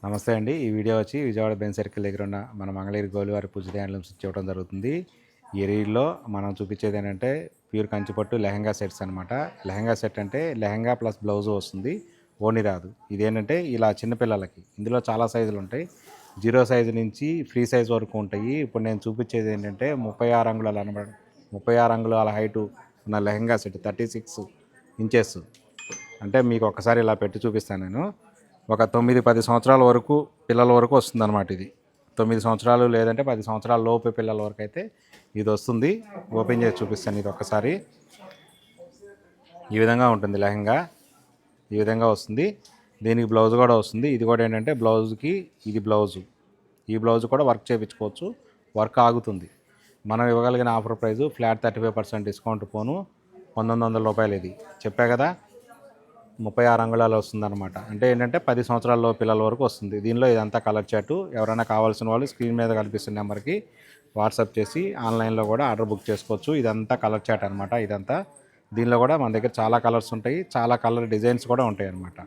నమస్తే అండి. ఈ వీడియో వచ్చి విజయవాడ బెంజ్ సర్కిల్ దగ్గర ఉన్న మన మంగళగిరి గోలివారి పూజిత హ్యాండ్లూమ్స్ ఇవ్వడం జరుగుతుంది. ఈ రీల్‌లో మనం చూపించేది ఏంటంటే ప్యూర్ కంచిపట్టు లెహంగా సెట్స్ అనమాట. లెహంగా సెట్ అంటే లెహంగా ప్లస్ బ్లౌజ్ వస్తుంది. ఓని రాదు. ఇదేంటంటే ఇలా చిన్నపిల్లలకి ఇందులో చాలా సైజులు ఉంటాయి. 0 సైజు నుంచి ఫ్రీ సైజ్ వరకు ఉంటాయి. ఇప్పుడు నేను చూపించేది ఏంటంటే 36 అంగుళాలు అనమాట. 36 అంగుళాల హైటు ఉన్న లెహంగా సెట్ 36 ఇంచెస్. అంటే మీకు ఒకసారి ఇలా పెట్టి చూపిస్తాను నేను. ఒక 9-10 సంవత్సరాల వరకు పిల్లల వరకు వస్తుందన్నమాట ఇది. 9 సంవత్సరాలు లేదంటే 10 సంవత్సరాల లోపు పిల్లల వరకు అయితే ఇది వస్తుంది. ఓపెన్ చేసి చూపిస్తాను ఇది ఒక్కసారి. ఈ విధంగా ఉంటుంది లెహంగా. ఈ విధంగా వస్తుంది. దీనికి బ్లౌజ్ కూడా వస్తుంది. ఇది కూడా ఏంటంటే బ్లౌజ్కి ఇది బ్లౌజు. ఈ బ్లౌజ్ కూడా వర్క్ చేయించుకోవచ్చు. వర్క్ ఆగుతుంది. మనం ఇవ్వగలిగిన ఆఫర్ ప్రైజు ఫ్లాట్ 35% డిస్కౌంట్ పోను రూ. 1900 ఇది. చెప్పా కదా, 36 అంగుళాలు వస్తుందన్నమాట. అంటే ఏంటంటే 10 సంవత్సరాల పిల్లల వరకు వస్తుంది. దీనిలో ఇదంతా కలర్ చాటు. ఎవరైనా కావాల్సిన వాళ్ళు స్క్రీన్ మీద కనిపిస్తున్న నెంబర్కి వాట్సాప్ చేసి ఆన్లైన్లో కూడా ఆర్డర్ బుక్ చేసుకోవచ్చు. ఇదంతా కలర్ చాట్ అనమాట. ఇదంతా దీనిలో కూడా మన దగ్గర చాలా కలర్స్ ఉంటాయి. చాలా కలర్ డిజైన్స్ కూడా ఉంటాయి అన్నమాట.